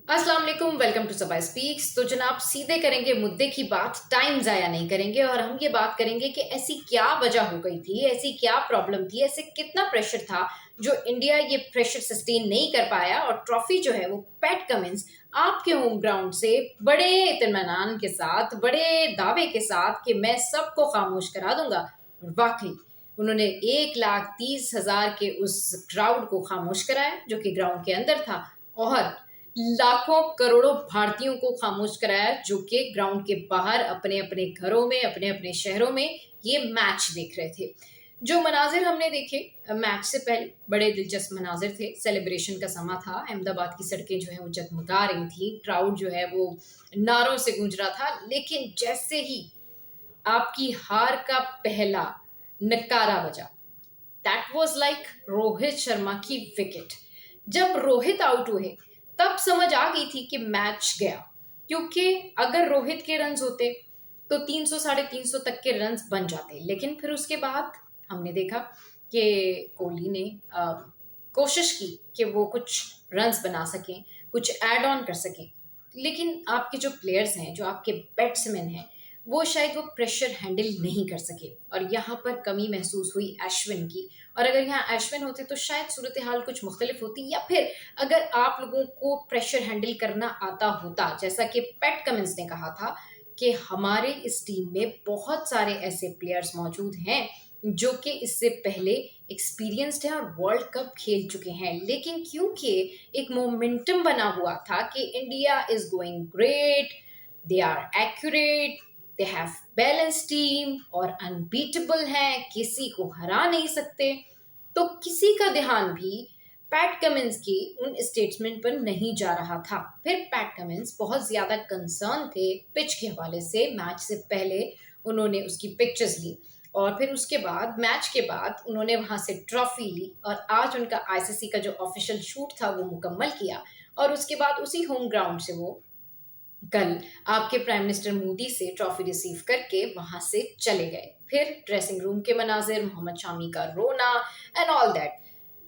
अस्सलाम वालेकुम, welcome to Saba speaks. तो जनाब सीधे करेंगे मुद्दे की बात, टाइम जाया नहीं करेंगे और हम ये बात करेंगे कि ऐसी क्या वजह हो गई थी, ऐसी क्या प्रॉब्लम थी, ऐसे कितना प्रेशर था जो इंडिया ये प्रेशर सस्टेन नहीं कर पाया और ट्रॉफी जो है वो पैट कमिंस आपके होम ग्राउंड से बड़े इत्मीनान के साथ, बड़े दावे के साथ कि मैं सबको खामोश करा दूंगा। और वाकई उन्होंने 1,30,000 के उस क्राउड को खामोश कराया जो कि ग्राउंड के अंदर था और लाखों करोड़ों भारतीयों को खामोश कराया जो कि ग्राउंड के बाहर अपने अपने घरों में, अपने अपने शहरों में ये मैच देख रहे थे। जो मनाजिर हमने देखे मैच से पहले, बड़े दिलचस्प मनाजिर थे। सेलिब्रेशन का समा था, अहमदाबाद की सड़कें जो है वो जगमगा रही थी, क्राउड जो है वो नारों से गूंज रहा था। लेकिन जैसे ही आपकी हार का पहला नकारा बजा, that was like Rohit Sharma की विकेट। जब रोहित आउट हुए तब समझ आ गई थी कि मैच गया, क्योंकि अगर रोहित के रन्स होते तो 300 350 तक के रन्स बन जाते। लेकिन फिर उसके बाद हमने देखा कि कोहली ने कोशिश की कि वो कुछ रन्स बना सकें, कुछ ऐड ऑन कर सकें। लेकिन आपके जो प्लेयर्स हैं, जो आपके बैट्समैन हैं, वो शायद वो प्रेशर हैंडल नहीं कर सके और यहाँ पर कमी महसूस हुई अश्विन की। और अगर यहाँ अश्विन होते तो शायद सूरत हाल कुछ मुख्तलिफ होती, या फिर अगर आप लोगों को प्रेशर हैंडल करना आता होता, जैसा कि पैट कमिंस ने कहा था कि हमारे इस टीम में बहुत सारे ऐसे प्लेयर्स मौजूद हैं जो कि इससे पहले एक्सपीरियंस्ड हैं और वर्ल्ड कप खेल चुके हैं। लेकिन क्योंकि एक मोमेंटम बना हुआ था कि India is going great, they are accurate, they have balance team और अनबीटेबल हैं, किसी को हरा नहीं सकते, तो किसी का ध्यान भी पैट कमिंस की उन स्टेटमेंट पर नहीं जा रहा था। फिर पैट कमिंस बहुत ज्यादा कंसर्न थे पिच के हवाले से। मैच से पहले उन्होंने उसकी पिक्चर्स ली और फिर उसके बाद मैच के बाद उन्होंने वहां से ट्रॉफी ली और आज उनका आईसीसी का जो ऑफिशियल शूट था वो मुकम्मल किया और उसके बाद उसी होम ग्राउंड से वो कल आपके प्राइम मिनिस्टर मोदी से ट्रॉफी रिसीव करके वहां से चले गए। फिर ड्रेसिंग रूम के मनाजिर, मोहम्मद शामी का रोना एंड ऑल दैट।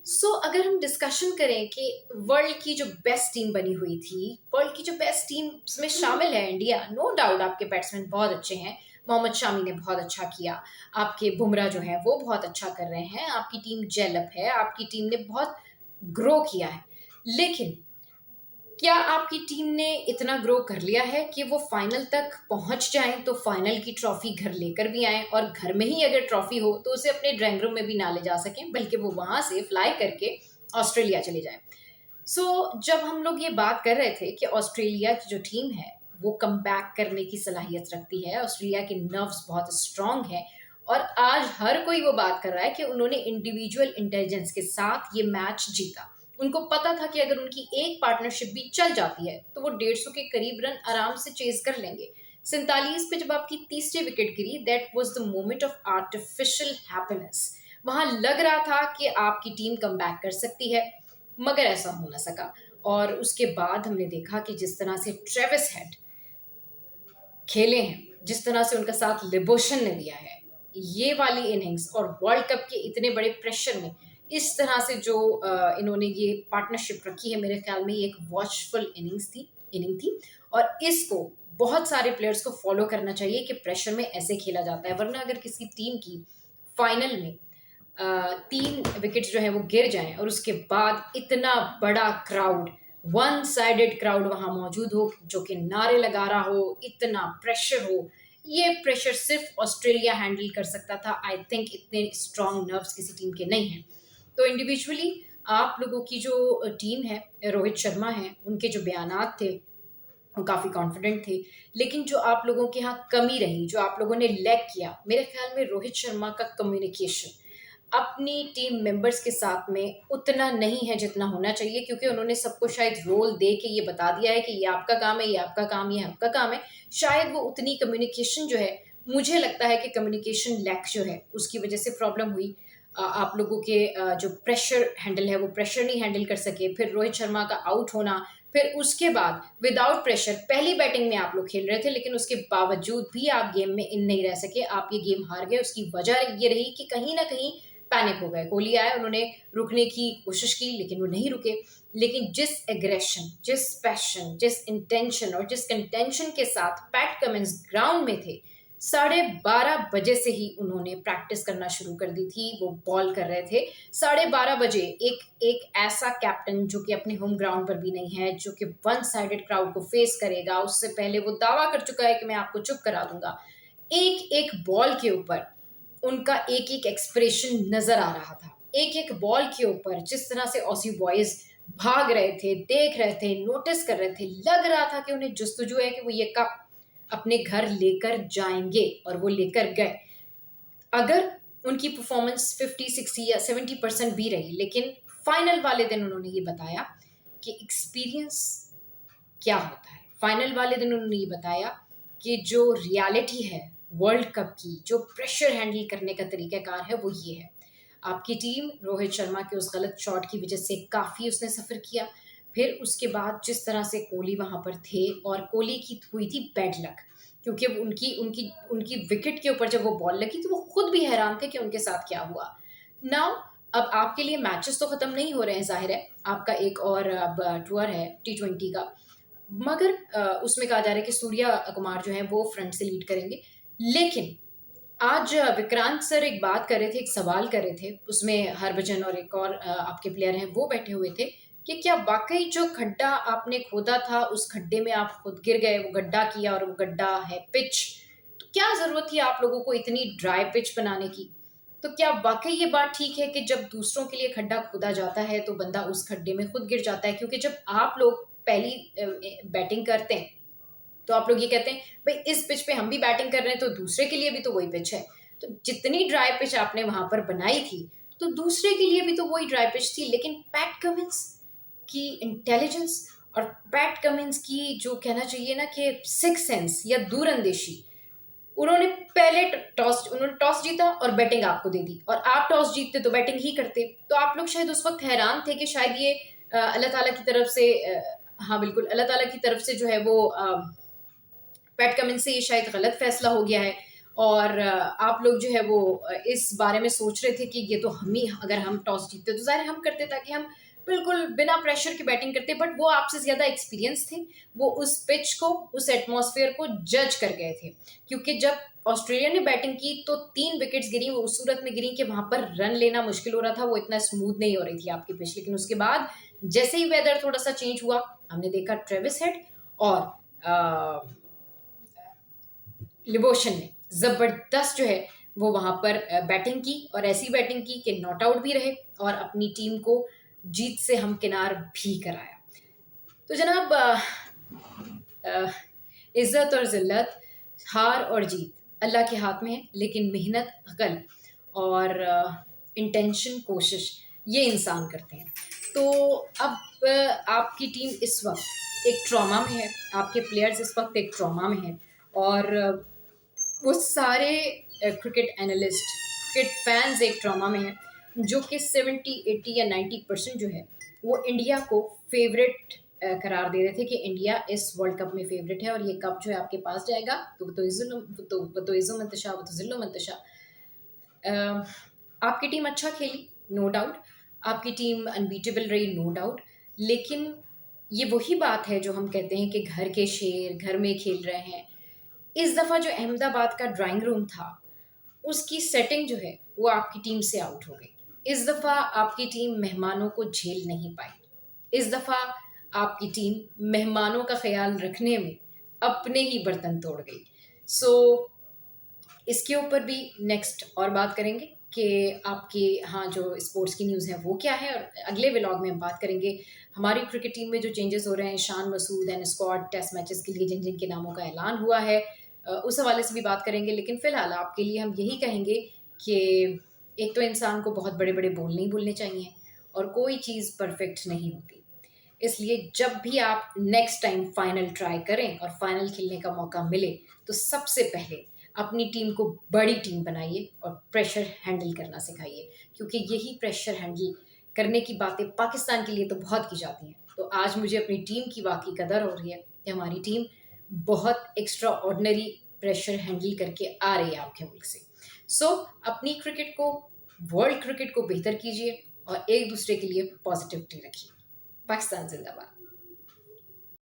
सो अगर हम डिस्कशन करें कि वर्ल्ड की जो बेस्ट टीम बनी हुई थी, वर्ल्ड की जो बेस्ट टीम में शामिल है इंडिया, नो डाउट आपके बैट्समैन बहुत अच्छे हैं, मोहम्मद शामी ने बहुत अच्छा किया, आपके बुमराह जो है वो बहुत अच्छा कर रहे हैं, आपकी टीम जेलअप है, आपकी टीम ने बहुत ग्रो किया है। लेकिन क्या आपकी टीम ने इतना ग्रो कर लिया है कि वो फाइनल तक पहुंच जाएं, तो फाइनल की ट्रॉफी घर लेकर भी आए और घर में ही अगर ट्रॉफी हो तो उसे अपने ड्राइंग रूम में भी ना ले जा सकें, बल्कि वो वहां से फ्लाई करके ऑस्ट्रेलिया चले जाएं। जब हम लोग ये बात कर रहे थे कि ऑस्ट्रेलिया की जो टीम है वो कम बैक करने की सलाहियत रखती है, ऑस्ट्रेलिया के नर्व्स बहुत स्ट्रांग हैं और आज हर कोई वो बात कर रहा है कि उन्होंने इंडिविजुअल इंटेलिजेंस के साथ ये मैच जीता। उनको पता था कि अगर उनकी एक पार्टनरशिप भी चल जाती है तो वो 150 के करीब रन आराम से चेज कर लेंगे। 47 पे जब आपकी तीसरी wicket Giri, that was the moment of artificial happiness. वहां लग रहा था कि आपकी टीम कम बैक कर सकती है, मगर ऐसा हो ना सका। और उसके बाद हमने देखा कि जिस तरह से ट्रेविस हेड खेले हैं, जिस तरह से उनका साथ लिबोशन ने दिया है, ये वाली इनिंग्स और वर्ल्ड कप के इतने बड़े प्रेशर में इस तरह से जो इन्होंने ये पार्टनरशिप रखी है, मेरे ख्याल में ये एक वॉचफुल इनिंग थी और इसको बहुत सारे प्लेयर्स को फॉलो करना चाहिए कि प्रेशर में ऐसे खेला जाता है। वरना अगर किसी टीम की फाइनल में 3 विकेट्स जो है वो गिर जाएं और उसके बाद इतना बड़ा क्राउड, वन साइडेड क्राउड वहां मौजूद हो जो कि नारे लगा रहा हो, इतना प्रेशर हो, ये प्रेशर सिर्फ ऑस्ट्रेलिया हैंडल कर सकता था। आई थिंक इतने स्ट्रॉन्ग नर्व्स किसी टीम के नहीं हैं। तो इंडिविजुअली आप लोगों की जो टीम है, रोहित शर्मा है, उनके जो बयानात थे वो काफ़ी कॉन्फिडेंट थे। लेकिन जो आप लोगों के यहाँ कमी रही, जो आप लोगों ने लैक किया, मेरे ख्याल में रोहित शर्मा का कम्युनिकेशन अपनी टीम मेंबर्स के साथ में उतना नहीं है जितना होना चाहिए, क्योंकि उन्होंने सबको शायद रोल दे के ये बता दिया है कि ये आपका काम है, ये आपका काम, ये आपका काम है। शायद वो उतनी कम्युनिकेशन जो है, मुझे लगता है कि कम्युनिकेशन लैक जो है उसकी वजह से प्रॉब्लम हुई। आप लोगों के जो प्रेशर हैंडल है वो प्रेशर नहीं हैंडल कर सके। फिर रोहित शर्मा का आउट होना, फिर उसके बाद विदाउट प्रेशर पहली बैटिंग में आप लोग खेल रहे थे लेकिन उसके बावजूद भी आप गेम में इन नहीं रह सके, आप ये गेम हार गए। उसकी वजह ये रही कि कहीं ना कहीं पैनिक हो गए। कोहली आए, उन्होंने रुकने की कोशिश की लेकिन वो नहीं रुके। लेकिन जिस एग्रेशन, जिस पैशन, जिस इंटेंशन और जिस कंटेंशन के साथ पैट कमिंस ग्राउंड में थे, 12:30 बजे से ही उन्होंने प्रैक्टिस करना शुरू कर दी थी। वो बॉल कर रहे थे 12:30 बजे। एक एक ऐसा कैप्टन जो कि अपने होम ग्राउंड पर भी नहीं है, जो कि वन साइडेड क्राउड को फेस करेगा, उससे पहले वो दावा कर चुका है कि मैं आपको चुप करा दूंगा। एक एक बॉल के ऊपर उनका एक एक एक्सप्रेशन नजर आ रहा था। एक एक बॉल के ऊपर जिस तरह से ऑसी बॉयज भाग रहे थे, देख रहे थे, नोटिस कर रहे थे, लग रहा था कि उन्हें जुस्तजू है कि वो ये कप अपने घर लेकर जाएंगे, और वो लेकर गए। अगर उनकी परफॉर्मेंस 50, 60 या 70% भी रही, लेकिन फाइनल वाले दिन उन्होंने ये बताया कि एक्सपीरियंस क्या होता है। फाइनल वाले दिन उन्होंने ये बताया कि जो रियलिटी है वर्ल्ड कप की, जो प्रेशर हैंडल करने का तरीकाकार है, वो ये है। आपकी टीम रोहित शर्मा के उस गलत शॉट की वजह से काफ़ी उसने सफ़र किया। फिर उसके बाद जिस तरह से कोहली वहाँ पर थे, और कोहली की हुई थी बैड लक, क्योंकि उनकी उनकी उनकी विकेट के ऊपर जब वो बॉल लगी तो वो खुद भी हैरान थे कि उनके साथ क्या हुआ। नाउ अब आपके लिए मैचेस तो ख़त्म नहीं हो रहे हैं, जाहिर है आपका एक और अब टूर है T20 का, मगर उसमें कहा जा रहा है कि सूर्या कुमार जो है वो फ्रंट से लीड करेंगे। लेकिन आज विक्रांत सर एक बात कर रहे थे, एक सवाल कर रहे थे, उसमें हरभजन और एक और आपके प्लेयर हैं वो बैठे हुए थे कि क्या वाकई जो खड्डा आपने खोदा था उस खड्डे में आप खुद गिर गए, वो गड्ढा किया और वो गड्ढा है पिच, तो क्या जरूरत थी आप लोगों को इतनी ड्राई पिच बनाने की? तो क्या वाकई ये बात ठीक है कि जब दूसरों के लिए खड्डा खोदा जाता है तो बंदा उस खड्डे में खुद गिर जाता है? क्योंकि जब आप लोग पहली बैटिंग करते हैं तो आप लोग ये कहते हैं भाई इस पिच पे हम भी बैटिंग कर रहे हैं तो दूसरे के लिए भी तो वही पिच है। तो जितनी ड्राई पिच आपने वहां पर बनाई थी तो दूसरे के लिए भी तो वही ड्राई पिच थी। लेकिन पैट कमिंस की इंटेलिजेंस और पैट कमिंस की जो कहना चाहिए ना कि सिक्स सेंस या दूरंदेशी, उन्होंने टॉस जीता और बैटिंग आपको दे दी, और आप टॉस जीतते तो बैटिंग ही करते। तो आप लोग शायद उस वक्त हैरान थे कि शायद ये अल्लाह ताला की तरफ से हाँ बिल्कुल, अल्लाह ताला की तरफ से जो है वो पैट कमिंस से ये शायद गलत फैसला हो गया है। और आप लोग जो है वो इस बारे में सोच रहे थे कि ये तो हम ही, अगर हम टॉस जीतते तो ज़ाहिर हम करते ताकि हम बिल्कुल बिना प्रेशर के बैटिंग करते। बट वो आपसे ज़्यादा एक्सपीरियंस थे, वो उस पिच को, उस एटमॉस्फेयर को जज कर गए थे। क्योंकि जब ऑस्ट्रेलिया ने बैटिंग की तो 3 विकेट्स गिरी, वो उस सूरत में गिरी कि वहां पर रन लेना मुश्किल हो रहा था, वो इतना स्मूथ नहीं हो रही थी आपकी पिच। लेकिन उसके बाद जैसे ही वेदर थोड़ा सा चेंज हुआ, हमने देखा ट्रेविस हेड और लिबोशन ने जबरदस्त जो है वो वहां पर बैटिंग की, और ऐसी बैटिंग की कि नॉट आउट भी रहे और अपनी टीम को जीत से हमकिनार भी कराया। तो जनाब इज्जत और जिल्लत, हार और जीत अल्लाह के हाथ में है, लेकिन मेहनत, अकल और इंटेंशन, कोशिश, ये इंसान करते हैं। तो अब आपकी टीम इस वक्त एक ट्रॉमा में है, आपके प्लेयर्स इस वक्त एक ट्रॉमा में हैं, और वो सारे क्रिकेट एनालिस्ट, क्रिकेट फैंस एक ट्रॉमा में हैं, जो कि 70, 80 या 90% जो है वो इंडिया को फेवरेट करार दे रहे थे कि इंडिया इस वर्ल्ड कप में फेवरेट है और ये कप जो है आपके पास जाएगा। तो इज़्ज़ो मंतशा, वो तो ज़िल्लो मंतशा। आपकी टीम अच्छा खेली, नो डाउट, आपकी टीम अनबीटेबल रही, नो डाउट। लेकिन ये वही बात है जो हम कहते हैं कि घर के शेर घर में खेल रहे हैं। इस दफ़ा जो अहमदाबाद का ड्राइंग रूम था, उसकी सेटिंग जो है वो आपकी टीम से आउट हो गई। इस दफ़ा आपकी टीम मेहमानों को झेल नहीं पाई। इस दफ़ा आपकी टीम मेहमानों का ख्याल रखने में अपने ही बर्तन तोड़ गई। सो इसके ऊपर भी नेक्स्ट और बात करेंगे कि आपके हाँ जो स्पोर्ट्स की न्यूज़ है वो क्या है, और अगले व्लॉग में हम बात करेंगे हमारी क्रिकेट टीम में जो चेंजेस हो रहे हैं, Shan Masood and squad test matches के लिए जिन जिन के नामों का ऐलान हुआ है, उस हवाले से भी बात करेंगे। लेकिन फ़िलहाल आपके लिए हम यही कहेंगे कि एक तो इंसान को बहुत बड़े बड़े बोल नहीं बोलने चाहिए, और कोई चीज़ परफेक्ट नहीं होती। इसलिए जब भी आप नेक्स्ट टाइम फाइनल ट्राई करें और फाइनल खेलने का मौका मिले, तो सबसे पहले अपनी टीम को बड़ी टीम बनाइए और प्रेशर हैंडल करना सिखाइए, क्योंकि यही प्रेशर हैंडल करने की बातें पाकिस्तान के लिए तो बहुत की जाती हैं। तो आज मुझे अपनी टीम की वाकई कदर हो रही है कि हमारी टीम बहुत एक्स्ट्रा ऑर्डिनरी प्रेशर हैंडल करके आ रही है आपके मुल्क से। सो अपनी क्रिकेट को वर्ल्ड क्रिकेट को बेहतर कीजिए और एक दूसरे के लिए पॉजिटिविटी रखिए। पाकिस्तान जिंदाबाद।